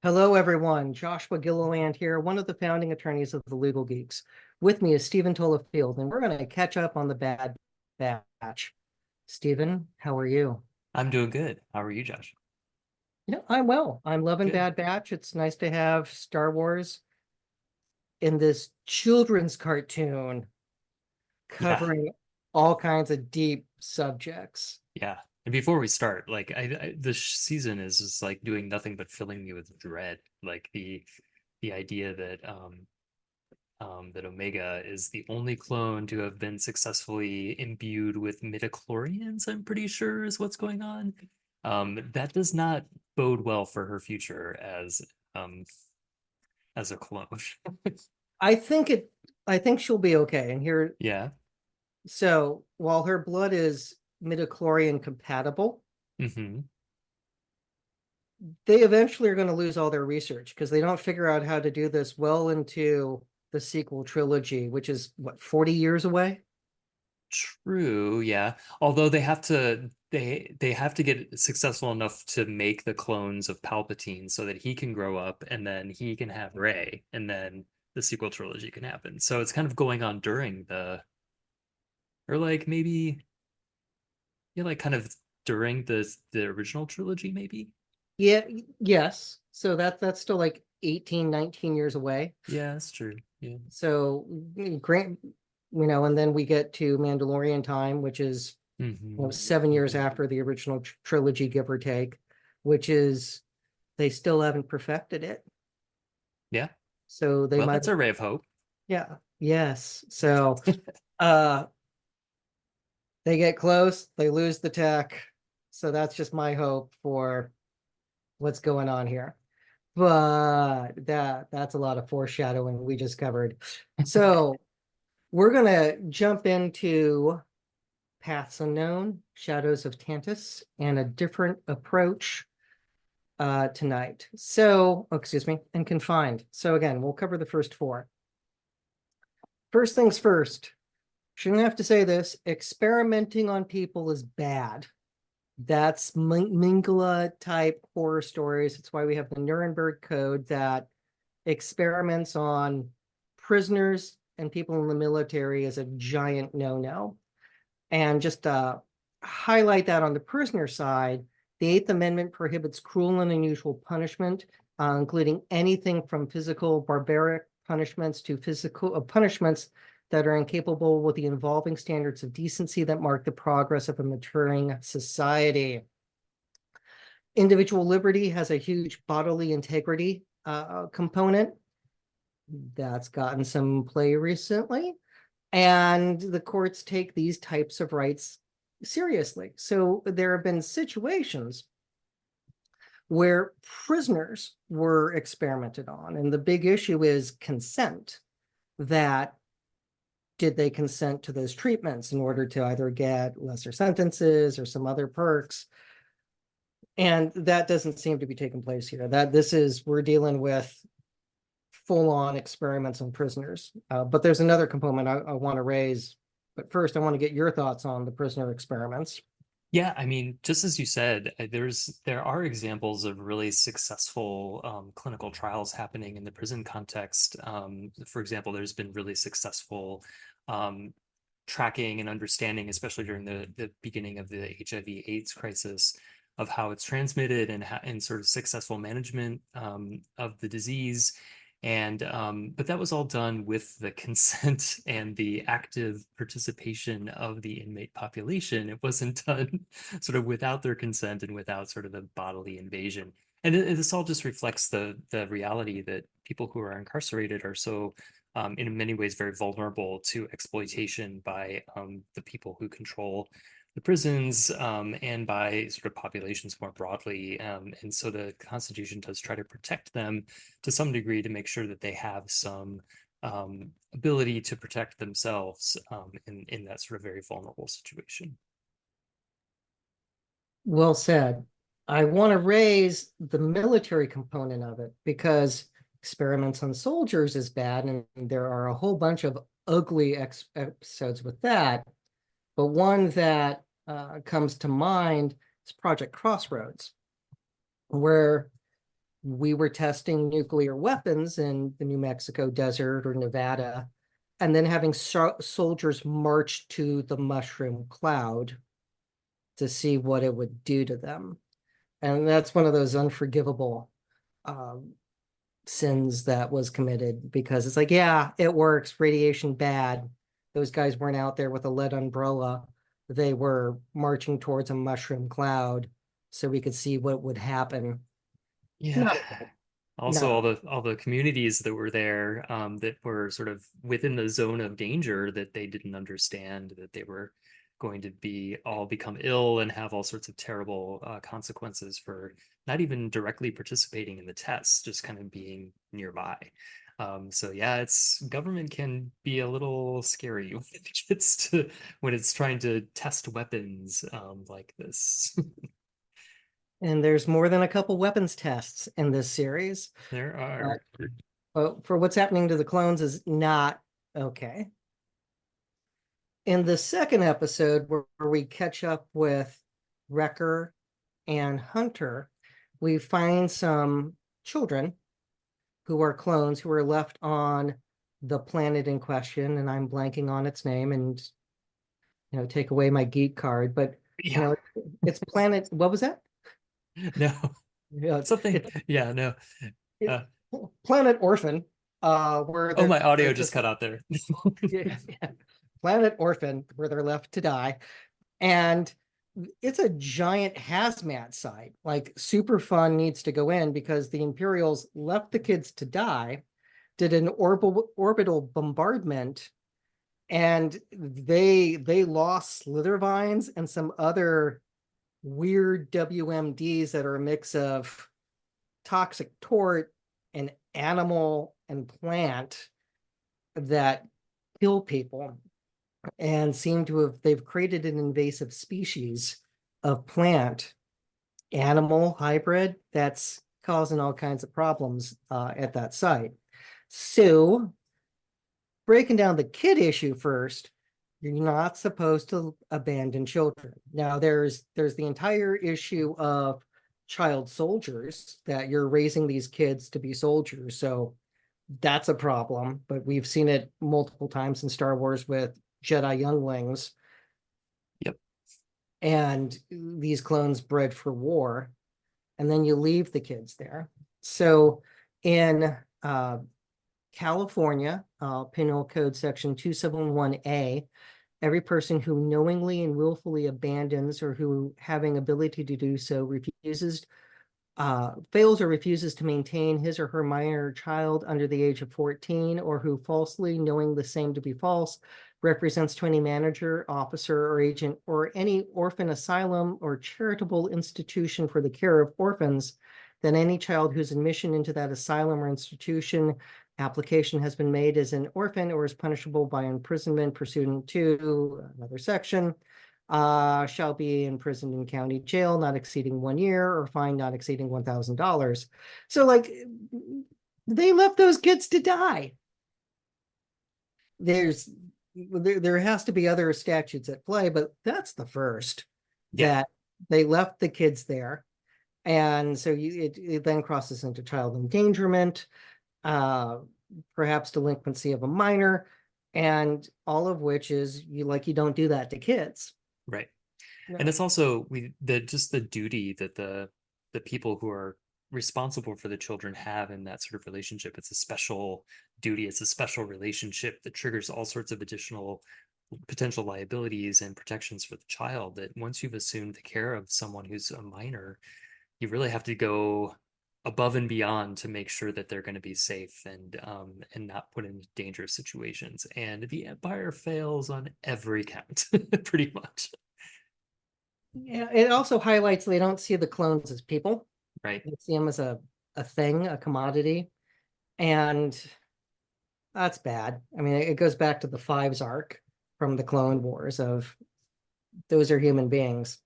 Hello, everyone. Joshua Gilliland here, one of the founding attorneys of the Legal Geeks. With me is Stephen Tolafield, and we're going to catch up on the Bad Batch. Stephen, how are you? I'm doing good. How are you, Josh? I'm well. I'm loving Good. Bad Batch. It's nice to have Star Wars in this children's cartoon Yeah, covering all kinds of deep subjects. yeah. And before we start, this season is just like doing nothing but filling me with dread. Like the idea that Omega is the only clone to have been successfully imbued with midichlorians, I'm pretty sure is what's going on. That does not bode well for her future um as a clone. I think it. I think she'll be okay. And here, Yeah. so while her blood is midichlorian compatible, Hmm. they eventually are going to lose all their research because they don't figure out how to do this well into the sequel trilogy, which is what, 40 years away? True, yeah. Although they have to get successful enough to make the clones of Palpatine so that he can grow up and then he can have Rey and then the sequel trilogy can happen. So it's kind of going on during the or like maybe yeah, like kind of during the original trilogy maybe. Yeah, yes. So that's still like 18, 19 years away. Yeah, that's true. Yeah. So grant, and then we get to Mandalorian time, which is, Hmm. 7 years after the original trilogy, give or take, which is they still haven't perfected it. Yeah. So they Well, might, that's a ray of hope. yeah, yes. So uh they get close, they lose the tech. So that's just my hope for what's going on here. But that's a lot of foreshadowing we just covered. So we're gonna jump into Paths Unknown, Shadows of Tantiss, and a different approach tonight. So, oh, excuse me, and Confined. So again, we'll cover the first four. First things first, shouldn't have to say this, experimenting on people is bad. That's Mingala type horror stories. It's why we have the Nuremberg Code that experiments on prisoners and people in the military is a giant no-no. And just to highlight that on the prisoner side, the Eighth Amendment prohibits cruel and unusual punishment, including anything from physical barbaric punishments to physical punishments that are incapable with the involving standards of decency that mark the progress of a maturing society. Individual liberty has a huge bodily integrity component that's gotten some play recently. And the courts take these types of rights seriously. So there have been situations where prisoners were experimented on. And the big issue is consent, that did they consent to those treatments in order to either get lesser sentences or some other perks? And that doesn't seem to be taking place here. That this is, we're dealing with full-on experiments on prisoners. But there's another component I want to raise. But first, I want to get your thoughts on the prisoner experiments. Yeah, I mean, just as you said, there are examples of really successful clinical trials happening in the prison context. For example, there's been really successful um, tracking and understanding, especially during the beginning of the HIV/AIDS crisis, of how it's transmitted and sort of successful management of the disease. And but that was all done with the consent and the active participation of the inmate population. It wasn't done sort of without their consent and without sort of the bodily invasion. And this all just reflects the reality that people who are incarcerated are so in many ways very vulnerable to exploitation by the people who control the prisons and by sort of populations more broadly. And so the Constitution does try to protect them to some degree to make sure that they have some ability to protect themselves in that sort of very vulnerable situation. Well said. I want to raise the military component of it because experiments on soldiers is bad, and there are a whole bunch of ugly episodes with that. But one that comes to mind is Project Crossroads, where we were testing nuclear weapons in the New Mexico desert or Nevada, and then having soldiers march to the mushroom cloud to see what it would do to them. And that's one of those unforgivable sins that was committed, because it's like, yeah, it works, radiation bad. Those guys weren't out there with a lead umbrella. They were marching towards a mushroom cloud so we could see what would happen. Yeah. Not, Also, not all the communities that were there, that were sort of within the zone of danger, that they didn't understand that they were going to be all become ill and have all sorts of terrible consequences for not even directly participating in the tests, just kind of being nearby. So yeah, it's government can be a little scary when it gets to when it's trying to test weapons like this. And there's more than a couple weapons tests in this series. There But, are. but for what's happening to the clones is not okay. In the second episode, where we catch up with Wrecker and Hunter, we find some children who are clones who are left on the planet in question, and I'm blanking on its name, and take away my geek card, but Yeah. it's planet. What was that? No. Yeah, Something. it's Yeah, no. it, Uh, Planet Orphan, where oh, they're my audio just just cut out there. yeah, Planet Orphan, where they're left to die, and it's a giant hazmat site. Like Super Fun needs to go in because the Imperials left the kids to die, did an orbital bombardment, and they lost slither vines and some other weird WMDs that are a mix of toxic tort and animal and plant that kill people, and seem to have they've created an invasive species of plant animal hybrid that's causing all kinds of problems at that site. So breaking down the kid issue first, you're not supposed to abandon children. Now there's the entire issue of child soldiers, that you're raising these kids to be soldiers. So that's a problem, but we've seen it multiple times in Star Wars with Jedi younglings Yep. and these clones bred for war, and then you leave the kids there. So in California, Penal Code Section 271A, every person who knowingly and willfully abandons, or who, having ability to do so, fails or refuses to maintain his or her minor child under the age of 14, or who falsely, knowing the same to be false, represents to any manager, officer, or agent, or any orphan asylum or charitable institution for the care of orphans, then any child whose admission into that asylum or institution application has been made as an orphan or is punishable by imprisonment pursuant to another section, shall be imprisoned in county jail not exceeding 1 year, or fined not exceeding $1,000. So like, they left those kids to die. There has to be other statutes at play, but that's the first, Yeah. that they left the kids there. And so it then crosses into child endangerment, perhaps delinquency of a minor, and all of which is you don't do that to kids. Right. And No. it's also the duty that the people who are responsible for the children have in that sort of relationship. It's a special duty, it's a special relationship that triggers all sorts of additional potential liabilities and protections for the child, that once you've assumed the care of someone who's a minor, you really have to go above and beyond to make sure that they're going to be safe and not put in dangerous situations. And the Empire fails on every count, pretty much. Yeah, it also highlights they don't see the clones as people. Right. They see them as a thing, a commodity. And that's bad. I mean, it goes back to the Fives arc from the Clone Wars of those are human beings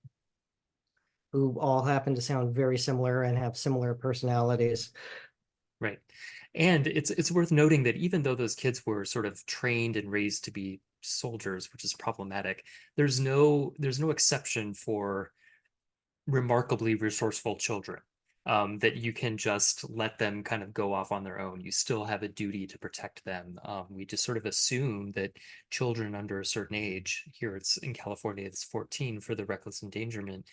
who all happen to sound very similar and have similar personalities. Right. And it's worth noting that even though those kids were sort of trained and raised to be soldiers, which is problematic, there's no exception for remarkably resourceful children. that you can just let them kind of go off on their own. You still have a duty to protect them. We just sort of assume that children under a certain age, here it's in California, it's 14 for the reckless endangerment,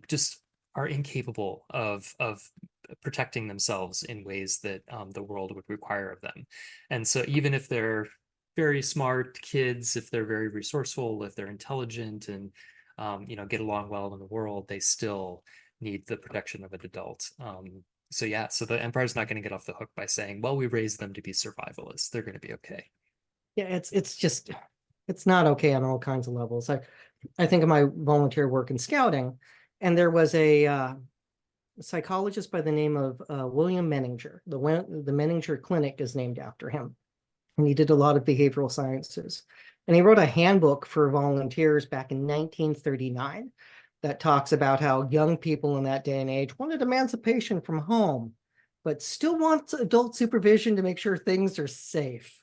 just are incapable of protecting themselves in ways that the world would require of them. And so even if they're very smart kids, if they're very resourceful, if they're intelligent and get along well in the world, they still need the protection of an adult. So yeah, so the Empire's not going to get off the hook by saying, well, we raised them to be survivalists. They're going to be okay. Yeah, it's just it's not okay on all kinds of levels. I think of my volunteer work in scouting, and there was a psychologist by the name of William Menninger. The Menninger Clinic is named after him, and he did a lot of behavioral sciences. And he wrote a handbook for volunteers back in 1939 that talks about how young people in that day and age wanted emancipation from home, but still want adult supervision to make sure things are safe,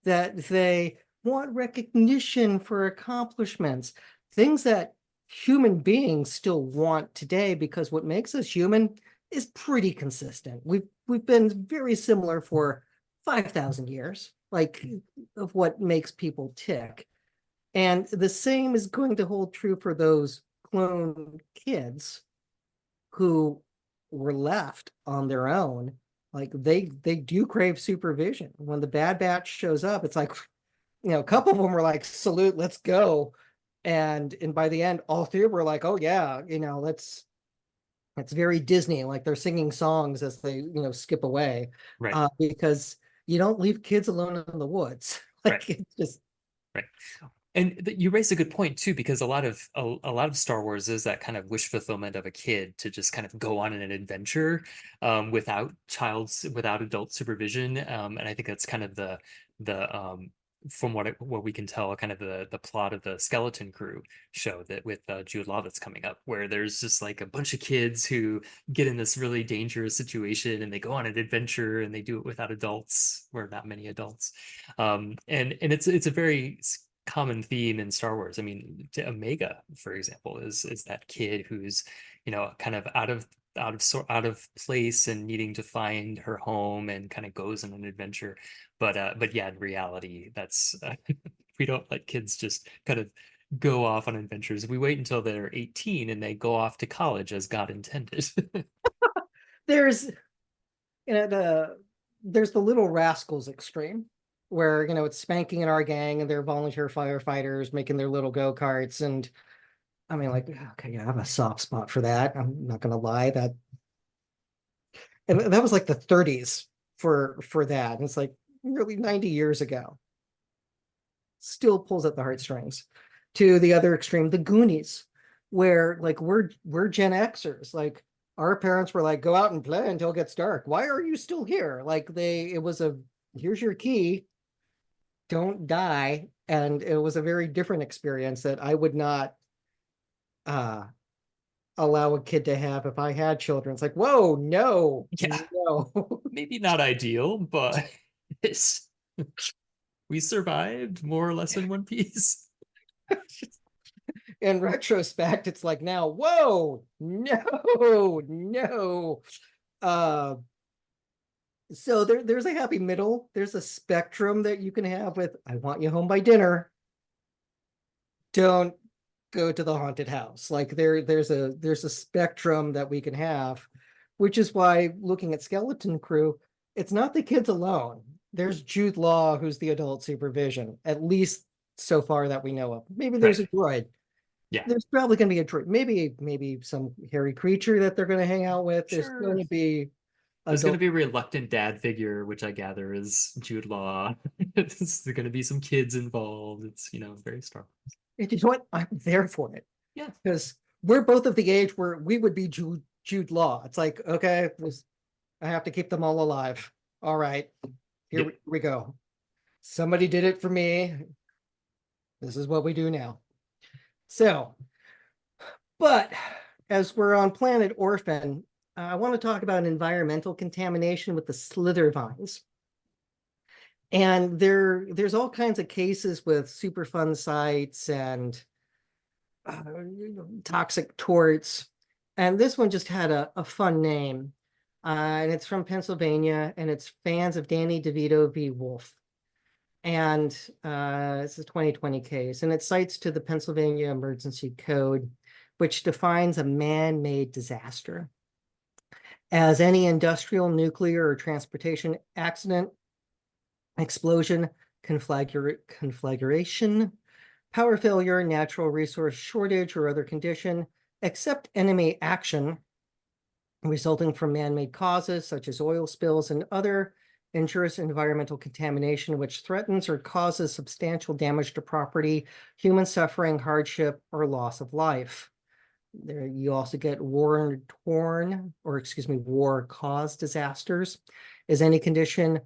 that they want recognition for accomplishments, things that human beings still want today, because what makes us human is pretty consistent. We've been very similar for 5,000 years, like, of what makes people tick. And the same is going to hold true for those clone kids who were left on their own. Like, they do crave supervision. When the Bad Batch shows up, it's like, a couple of them were like, salute, let's go. And by the end, all three were like, oh yeah, let's. It's very Disney, like they're singing songs as they, skip away, Right, because you don't leave kids alone in the woods. right, Like, it's just, right. And you raise a good point too, because a lot of Star Wars is that kind of wish fulfillment of a kid to just kind of go on an adventure without adult supervision. And I think that's kind of the from what we can tell, kind of the plot of the Skeleton Crew show that with Jude Law that's coming up, where there's just like a bunch of kids who get in this really dangerous situation and they go on an adventure and they do it without adults, where not many adults. And it's a very common theme in Star Wars. I mean, Omega, for example, is that kid who's, kind of out of place and needing to find her home and kind of goes on an adventure. But yeah, in reality, that's we don't let kids just kind of go off on adventures. We wait until they're 18 and they go off to college as God intended. there's, there's the Little Rascals extreme, where, it's Spanking in our gang and they're volunteer firefighters making their little go-karts. And I mean, like, okay, yeah, I have a soft spot for that. I'm not gonna lie. And that was like the 30s for that. And it's like nearly 90 years ago. Still pulls at the heartstrings. To the other extreme, the Goonies, where, like, we're Gen Xers. Like, our parents were like, go out and play until it gets dark. Why are you still here? Like, it was here's your key, don't die. And it was a very different experience that I would not uh allow a kid to have if I had children. It's like, whoa, no, Yeah, no. maybe not ideal, but it's, we survived more or less in one piece. In retrospect, it's like, now, whoa, no, no. Uh so there's a happy middle. There's a spectrum that you can have with, I want you home by dinner. Don't go to the haunted house. Like, there's a spectrum that we can have, which is why, looking at Skeleton Crew, it's not the kids alone. There's Jude Law, who's the adult supervision, at least so far that we know of. Maybe Right. there's a droid. Yeah. There's probably going to be a droid. Maybe some hairy creature that they're going to hang out with. There's going Sure. to be There's going to adult. be a reluctant dad figure, which I gather is Jude Law. There's going to be some kids involved. It's, very Star Wars. You know what? I'm there for it, Yeah. because we're both of the age where we would be Jude Law. It's like, okay, I have to keep them all alive. All right, here Yep. we go. Somebody did it for me. This is what we do now. So, but as we're on planet Orphan, I want to talk about environmental contamination with the slither vines. And there's all kinds of cases with Superfund sites and toxic torts. And this one just had a fun name. And it's from Pennsylvania, and it's Fans of Danny DeVito v. Wolf. And it's a 2020 case, and it cites to the Pennsylvania Emergency Code, which defines a man-made disaster as any industrial, nuclear, or transportation accident, explosion, conflagration, power failure, natural resource shortage, or other condition, except enemy action resulting from man-made causes such as oil spills and other injurious environmental contamination, which threatens or causes substantial damage to property, human suffering, hardship, or loss of life. There, you also get war-caused disasters is any condition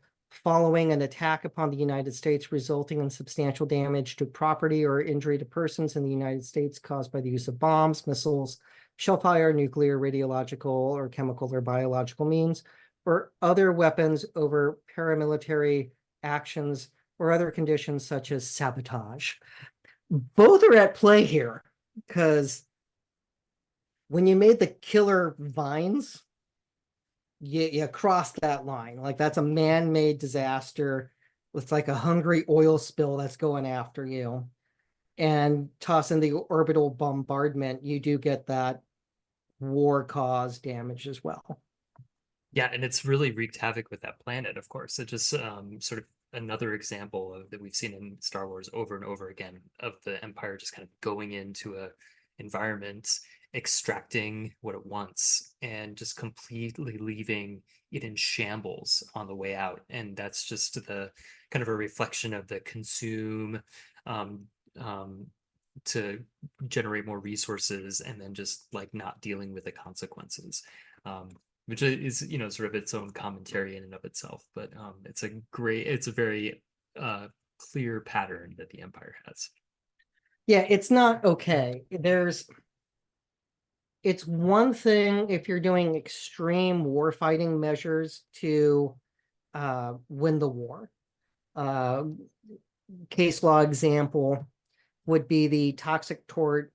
following an attack upon the United States resulting in substantial damage to property or injury to persons in the United States caused by the use of bombs, missiles, shellfire, nuclear, radiological, or chemical or biological means, or other weapons over paramilitary actions or other conditions such as sabotage. Both are at play here, because when you made the killer vines, you crossed that line. Like, that's a man-made disaster. It's like a hungry oil spill that's going after you. And toss in the orbital bombardment, you do get that war-caused damage as well. Yeah, and it's really wreaked havoc with that planet, of course. It just sort of another example of that we've seen in Star Wars over and over again of the Empire just kind of going into a environment, extracting what it wants, and just completely leaving it in shambles on the way out. And that's just the kind of a reflection of the consume um, um, to generate more resources and then just like not dealing with the consequences. Um, which is, you know, sort of its own commentary in and of itself. But it's a very clear pattern that the Empire has. Yeah, it's not okay. It's one thing if you're doing extreme war fighting measures to win the war. Case law example would be the toxic tort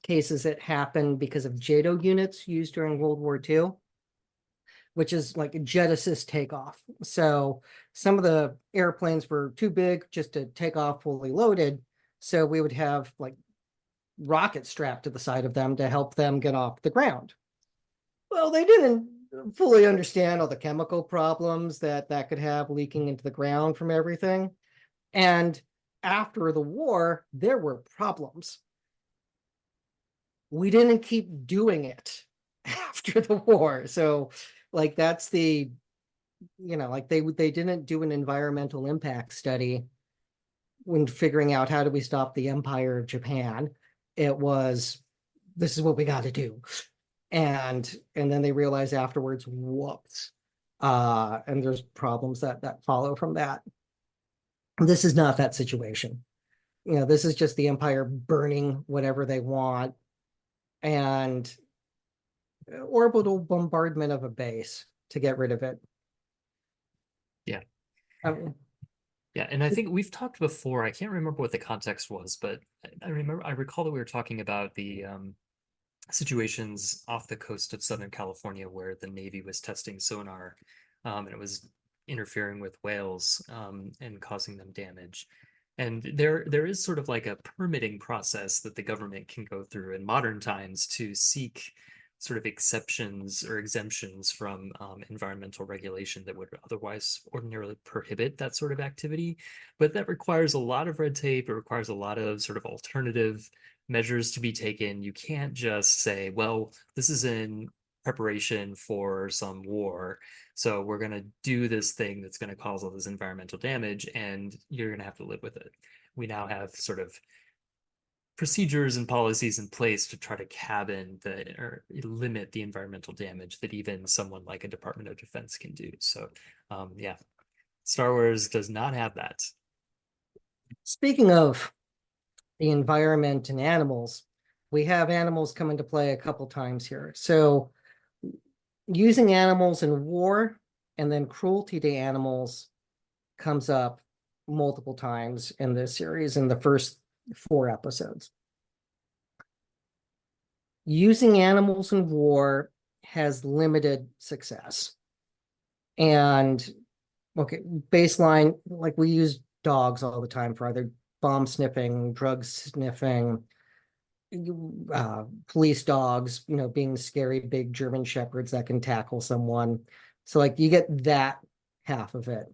cases that happened because of JATO units used during World War II, which is like a jet assist takeoff. So some of the airplanes were too big just to take off fully loaded. So we would have like rockets strapped to the side of them to help them get off the ground. Well, they didn't fully understand all the chemical problems that could have leaking into the ground from everything. And after the war, there were problems. We didn't keep doing it after the war. So like that's the, like they didn't do an environmental impact study when figuring out how do we stop the Empire of Japan. It was, this is what we got to do. And then they realized afterwards, whoops. And there's problems that follow from that. This is not that situation. This is just the Empire burning whatever they want and orbital bombardment of a base to get rid of it. Yeah. Um, Yeah, and I think we've talked before. I can't remember what the context was, but I recall that we were talking about the situations off the coast of Southern California where the Navy was testing sonar, and it was interfering with whales and causing them damage. And there is sort of like a permitting process that the government can go through in modern times to seek sort of exceptions or exemptions from environmental regulation that would otherwise ordinarily prohibit that sort of activity. But that requires a lot of red tape. It requires a lot of sort of alternative measures to be taken. You can't just say, well, this is in preparation for some war, so we're going to do this thing that's going to cause all this environmental damage, and you're going to have to live with it. We now have sort of procedures and policies in place to try to cabin or limit the environmental damage that even someone like a Department of Defense can do. So, yeah, Star Wars does not have that. Speaking of the environment and animals, we have animals come into play a couple times here. So using animals in war and then cruelty to animals comes up multiple times in this series in the first 4 episodes. using animals in war has limited success. And okay, baseline, like we use dogs all the time for either bomb sniffing, drug sniffing, police dogs, being scary big German shepherds that can tackle someone. So like you get that half of it.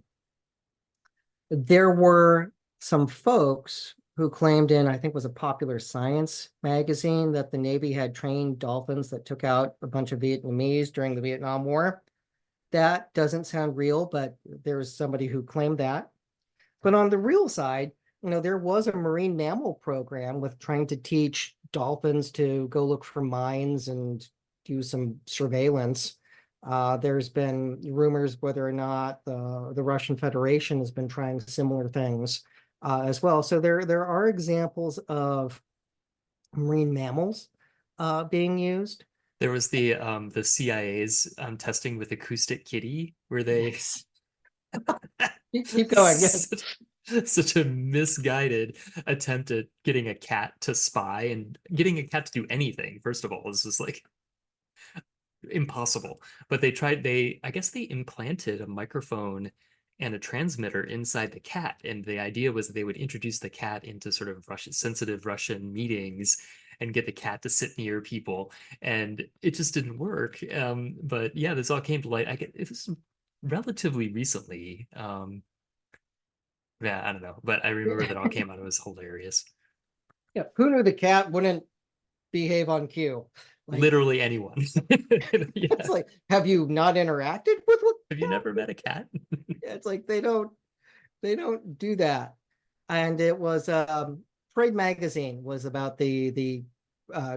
There were some folks who claimed in, I think it was a Popular Science magazine, that the Navy had trained dolphins that took out a bunch of Vietnamese during the Vietnam War. That doesn't sound real, but there was somebody who claimed that. But on the real side, there was a marine mammal program with trying to teach dolphins to go look for mines and do some surveillance. There's been rumors whether or not the Russian Federation has been trying similar things as well. So there are examples of marine mammals being used. There was the CIA's testing with acoustic kitty, where they Keep going. Yes. such a misguided attempt at getting a cat to spy, and getting a cat to do anything, first of all, is just like impossible. But I guess they implanted a microphone and a transmitter inside the cat. And the idea was that they would introduce the cat into sort of sensitive Russian meetings and get the cat to sit near people. And it just didn't work. But yeah, this all came to light. It was relatively recently. Yeah, I don't know. But I remember that all came out. It was hilarious. Yeah. Who knew the cat wouldn't behave on cue? Like, Literally anyone. Yeah. it's like, have you not interacted with what? Have you never met a cat? It's like they don't do that. And it was Trade Magazine was about the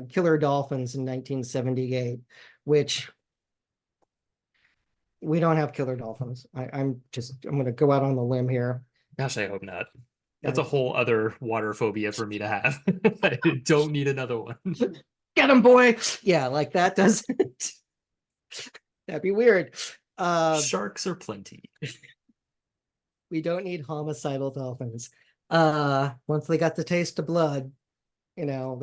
killer dolphins in 1978, which we don't have killer dolphins. I'm going to go out on the limb here. Gosh, I hope not. That's a whole other water phobia for me to have. I don't need another one. Get him, boy. Yeah, like that doesn't. That'd be weird. Sharks are plenty. We don't need homicidal dolphins. Once they got the taste of blood, they'll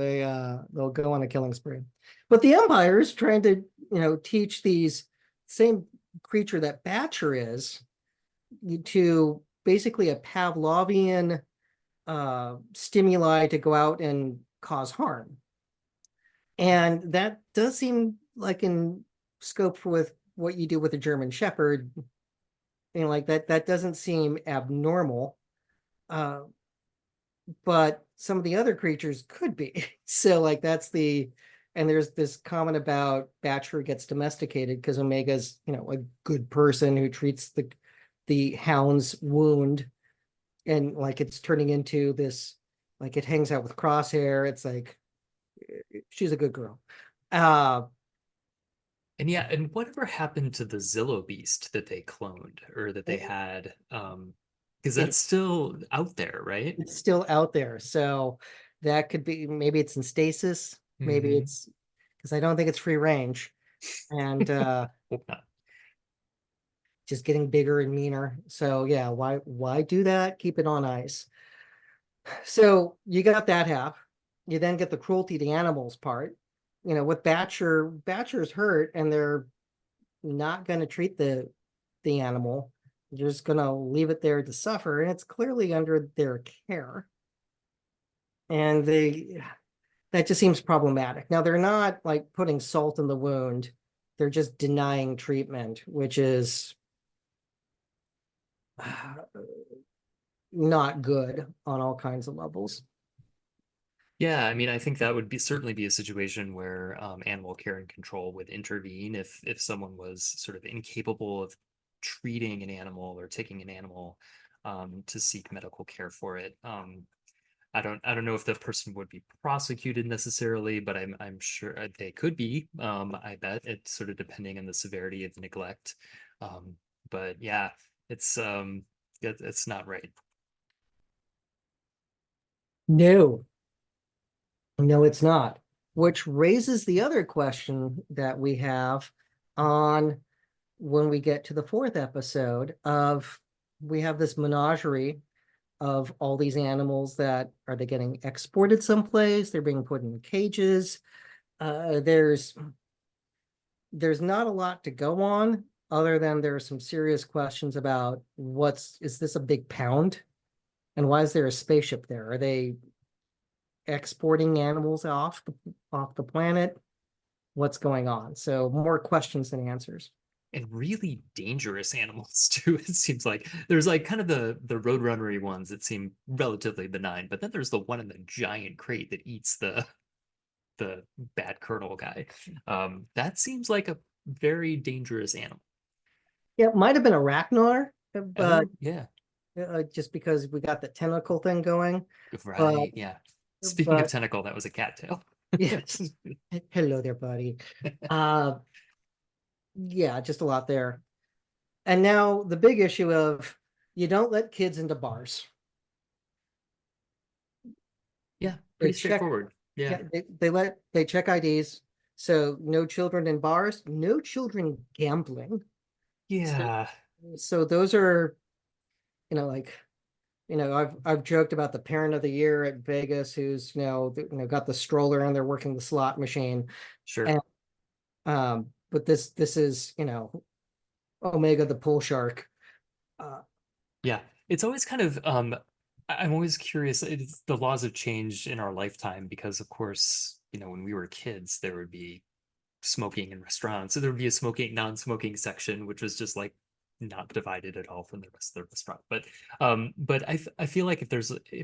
go on a killing spree. But the Empire is trying to, teach these same creature that Batcher is to basically a Pavlovian stimuli to go out and cause harm. And that does seem like in scope with what you do with a German Shepherd. Like that doesn't seem abnormal. But some of the other creatures could be. So like and there's this comment about Batcher gets domesticated because Omega's, a good person who treats the hound's wound, and like it's turning into this, like it hangs out with Crosshair. It's like she's a good girl. And yeah, and whatever happened to the Zillow beast that they cloned or that they had? Because that's still out there, right? It's still out there. So that could be, maybe it's in stasis. Maybe it's because I don't think it's free range. And Hope not. just getting bigger and meaner. So yeah, why do that? Keep it on ice. So you got that half. You then get the cruelty to animals part. With Batcher's hurt and they're not going to treat the animal. They're just going to leave it there to suffer, and it's clearly under their care. And that just seems problematic. Now they're not like putting salt in the wound. They're just denying treatment, which is not good on all kinds of levels. Yeah, I mean, I think that would certainly be a situation where animal care and control would intervene if someone was sort of incapable of treating an animal or taking an animal to seek medical care for it. I don't know if the person would be prosecuted necessarily, but I'm sure they could be. I bet it's sort of depending on the severity of the neglect. But yeah, it's not right. No, it's not. Which raises the other question that we have on when we get to the fourth episode of, we have this menagerie of all these animals that are they getting exported someplace? They're being put in cages. there's not a lot to go on other than there are some serious questions about is this a big pound? And why is there a spaceship there? Are they exporting animals off the planet? What's going on? So more questions than answers. And really dangerous animals too. It seems like there's like kind of the roadrunnery ones that seem relatively benign, but then there's the one in the giant crate that eats the bad colonel guy. That seems like a very dangerous animal. Yeah, it might have been Arachnar, but Oh yeah, just because we got the tentacle thing going. But right. Yeah. Speaking of but tentacle, that was a cattail. yes. Hello there, buddy. Uh yeah, just a lot there. And now the big issue of you don't let kids into bars. Yeah, They pretty check, straightforward. Yeah. yeah, they check IDs. So no children in bars, no children gambling. So Yeah, so those are, like, I've joked about the parent of the year at Vegas who's, got the stroller and they're working the slot machine. sure. And but this is, Omega the pool shark. Uh, Yeah, it's always kind of I'm always curious. The laws have changed in our lifetime because, of course, when we were kids, there would be smoking in restaurants. So there would be a non-smoking section, which was just like not divided at all from the rest of the restaurant. But I feel like if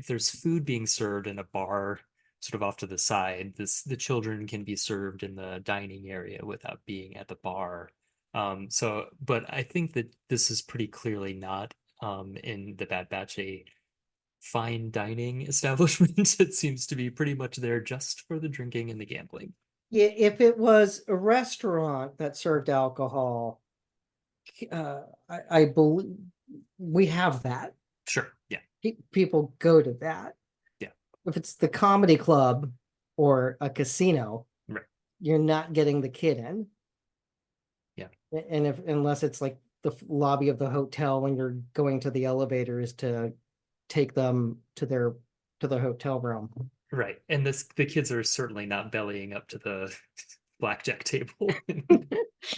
there's food being served in a bar, sort of off to the side, the children can be served in the dining area without being at the bar. But I think that this is pretty clearly not in the Bad Batch a fine dining establishment. It seems to be pretty much there just for the drinking and the gambling. yeah, if it was a restaurant that served alcohol, I believe we have that. Sure. Yeah. People go to that. Yeah. If it's the comedy club or a casino, Right. you're not getting the kid in. Yeah. And unless it's like the lobby of the hotel when you're going to the elevators to take them to the hotel room. Right. And the kids are certainly not bellying up to the blackjack table and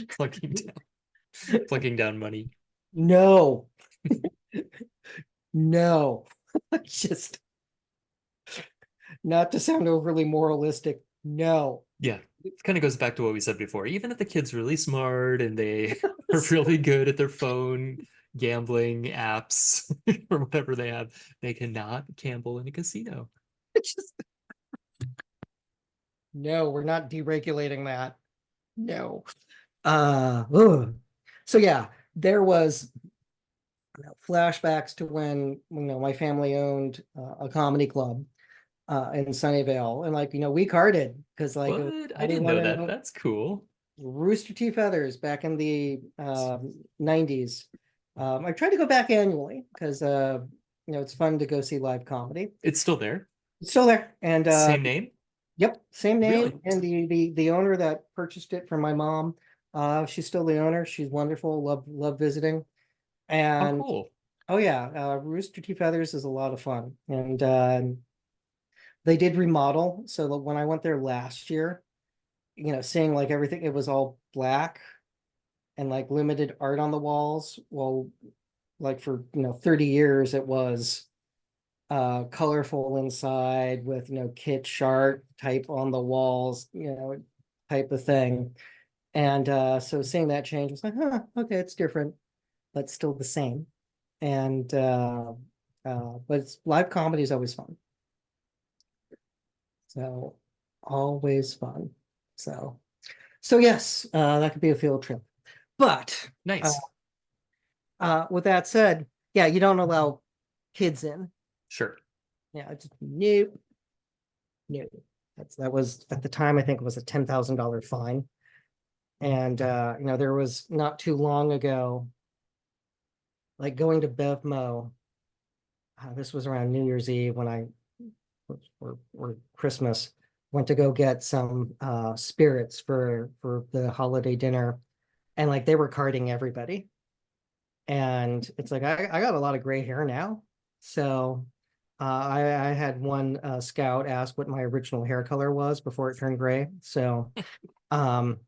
plunking plunking down money. No, no. Just not to sound overly moralistic. No. Yeah. It kind of goes back to what we said before. Even if the kid's really smart and they are really good at their phone gambling apps or whatever they have, they cannot gamble in a casino. Just no, we're not deregulating that. No. Ugh. So yeah, there was flashbacks to when my family owned a comedy club in Sunnyvale, and like we carded because like it was What? I didn't 91 know and that. That's cool. Rooster Teeth Feathers back in the 90s. I try to go back annually because it's fun to go see live comedy. It's still there. It's still there, and Same name? yep, same Really? name. And the owner that purchased it from my mom, she's still the owner. She's wonderful. Love visiting. Oh, And cool. oh yeah, Rooster Teeth Feathers is a lot of fun. And they did remodel. So that when I went there last year, seeing like everything, it was all black and like limited art on the walls. Well, like for 30 years it was colorful inside with kitsch art type on the walls, type of thing. And so seeing that change was like, huh, okay, it's different, but still the same. And but live comedy is always fun. So always fun. So yes, that could be a field trip. But uh, Nice. with that said, yeah, you don't allow kids in. Sure. Yeah, just nope, no. That was at the time, I think it was a $10,000 fine. And there was not too long ago, like going to Bevmo. This was around New Year's Eve when I or Christmas went to go get some spirits for the holiday dinner, and like they were carding everybody. And it's like I got a lot of gray hair now, so I had one scout ask what my original hair color was before it turned gray. Um,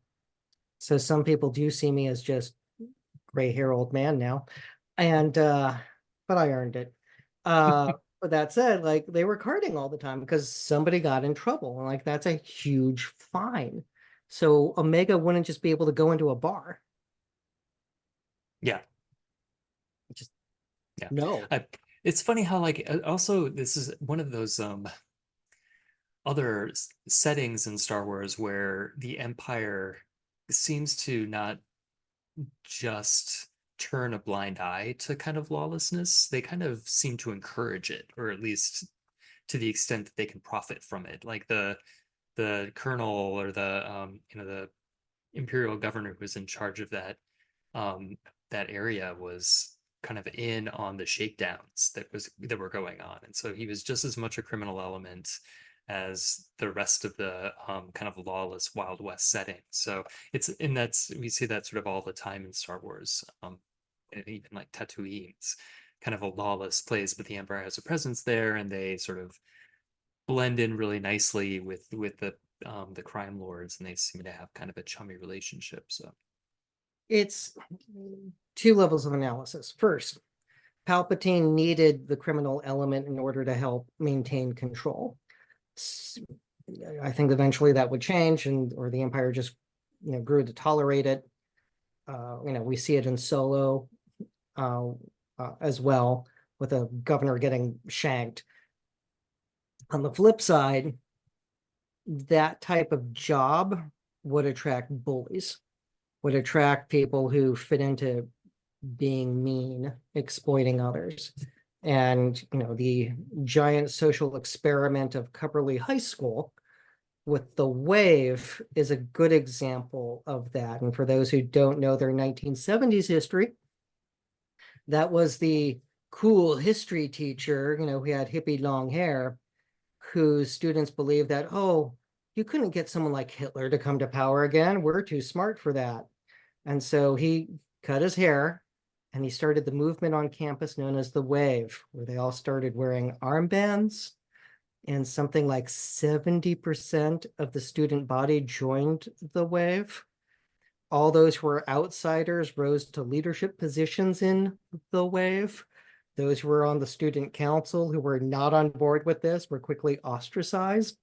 so some people do see me as just gray hair old man now. And but I earned it. But that said, like they were carding all the time because somebody got in trouble. And like that's a huge fine. So Omega wouldn't just be able to go into a bar. Yeah. Just Yeah. no. It's funny how like also this is one of those other settings in Star Wars where the Empire seems to not just turn a blind eye to kind of lawlessness. They kind of seem to encourage it, or at least to the extent that they can profit from it. Like the colonel or the the imperial governor who was in charge of um that area was kind of in on the shakedowns that were going on, and so he was just as much a criminal element as the rest of the kind of lawless Wild West setting. So that's we see that sort of all the time in Star Wars, and even like Tatooine's kind of a lawless place, but the Empire has a presence there, and they sort of blend in really nicely with the crime lords, and they seem to have kind of a chummy relationship. So It's two levels of analysis. First, Palpatine needed the criminal element in order to help maintain control. I think eventually that would change, and or the Empire just grew to tolerate it. We see it in Solo uh, as well, with a governor getting shanked. On the flip side, that type of job would attract bullies, would attract people who fit into being mean, exploiting others. And, the giant social experiment of Cupperley High School with the wave is a good example of that. And for those who don't know their 1970s history, that was the cool history teacher, who had hippie long hair, whose students believed that, oh, you couldn't get someone like Hitler to come to power again. We're too smart for that. And so he cut his hair and he started the movement on campus known as the Wave, where they all started wearing armbands, and something like 70% of the student body joined the Wave. All those who were outsiders rose to leadership positions in the Wave. Those who were on the student council who were not on board with this were quickly ostracized.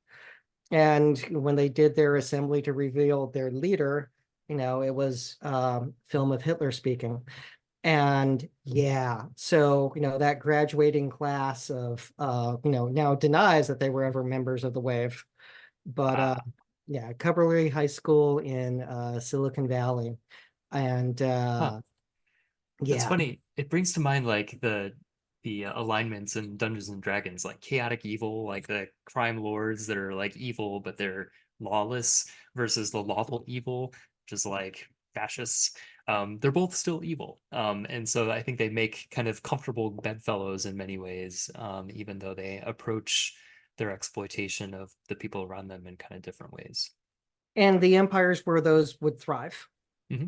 And when they did their assembly to reveal their leader, it was film of Hitler speaking. And yeah, so that graduating class of now denies that they were ever members of the Wave. But yeah, Cubberley High School in Silicon Valley. And huh. It's yeah, funny. It brings to mind like the alignments in Dungeons and Dragons, like chaotic evil, like the crime lords that are like evil, but they're lawless versus the lawful evil, which is like fascists. They're both still evil. And so I think they make kind of comfortable bedfellows in many ways, even though they approach their exploitation of the people around them in kind of different ways. and the empires where those would thrive Hmm.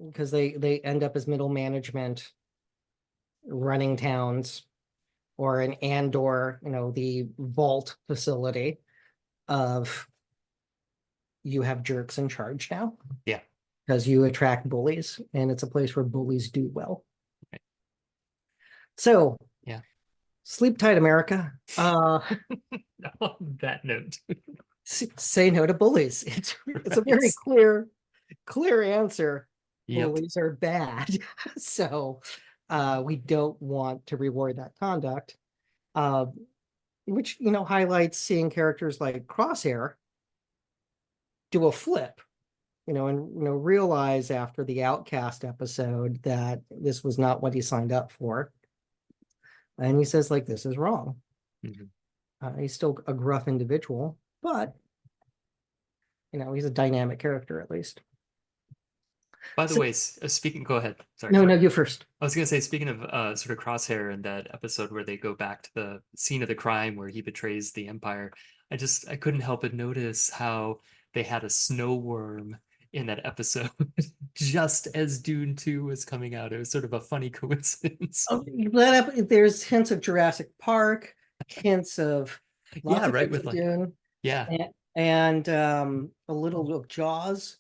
because they end up as middle management running towns, or an Andor, the vault facility of you have jerks in charge now Yeah. because you attract bullies and it's a place where bullies do well. Right. So Yeah. sleep tight, America. On that note. Say no to bullies. It's a very Right. clear answer. Yep. Bullies are bad. So we don't want to reward that conduct. Uh, which highlights seeing characters like Crosshair do a flip, and realize after the Outcast episode that this was not what he signed up for, and he says like this is wrong. Mhm. He's still a gruff individual, but he's a dynamic character at least. By the So way, speaking, go ahead. Sorry. no, no, you first. I was gonna say, speaking of sort of Crosshair and that episode where they go back to the scene of the crime where he betrays the Empire, I couldn't help but notice how they had a snow worm in that episode just as Dune 2 was coming out. It was sort of a funny coincidence. Oh, there's hints of Jurassic Park. hints of Yeah, lots of right. hints With of like, Dune yeah, and a little of Jaws.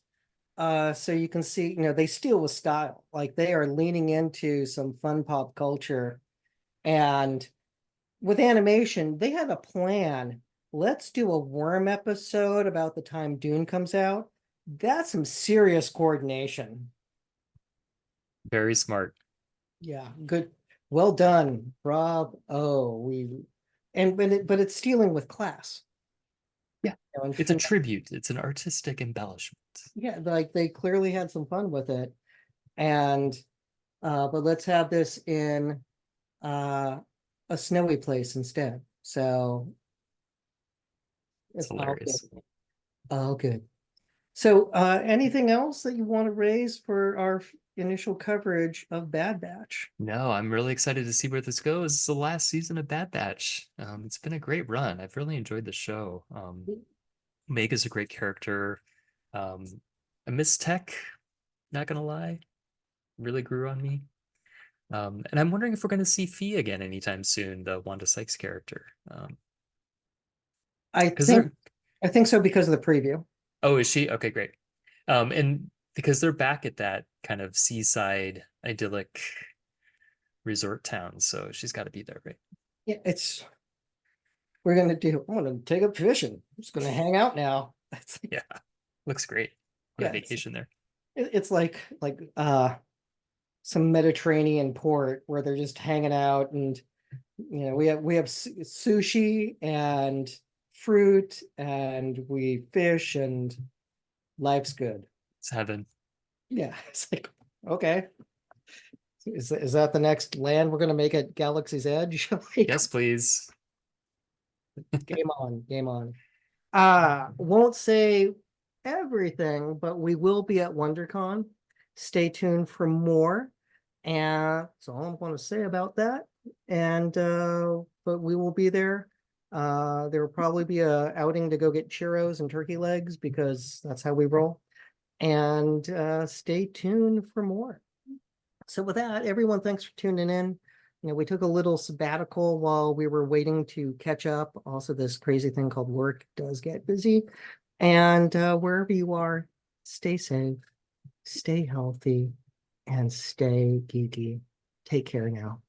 So you can see, they steal with style. Like they are leaning into some fun pop culture. And with animation, they had a plan. Let's do a worm episode about the time Dune comes out. That's some serious coordination. very smart. Yeah, good. Well done. Bravo. But it's stealing with class. Yeah, And it's a tribute. It's an artistic embellishment. yeah, like they clearly had some fun with it. And but let's have this in uh a snowy place instead. So It's it's all good. hilarious. All good. So anything else that you want to raise for our initial coverage of Bad Batch? No, I'm really excited to see where this goes. It's the last season of Bad Batch. It's been a great run. I've really enjoyed the show. Meg is a great character. Um, I miss Tech, not gonna lie. Really grew on me. And I'm wondering if we're gonna see Fee again anytime soon, the Wanda Sykes character. I Because think they're I think so because of the preview. Oh, is she? Okay, great. And because they're back at that kind of seaside idyllic resort town, so she's got to be there, right? Yeah, I'm gonna take up fishing. I'm just gonna hang out now. It's Yeah, looks great on a yeah, it's vacation there. it's like some Mediterranean port where they're just hanging out and we have sushi and fruit and we fish and life's good. It's heaven. Yeah, it's like okay. Is that the next land we're gonna make at Galaxy's Edge? Like, Yes, please. game on, game on. Won't say everything, but we will be at WonderCon. Stay tuned for more. And that's all I'm going to say about that. And but we will be there. There will probably be a outing to go get churros and turkey legs because that's how we roll. And stay tuned for more. So with that, everyone, thanks for tuning in. We took a little sabbatical while we were waiting to catch up. Also, this crazy thing called work does get busy. And wherever you are, stay safe, stay healthy, and stay geeky. Take care now.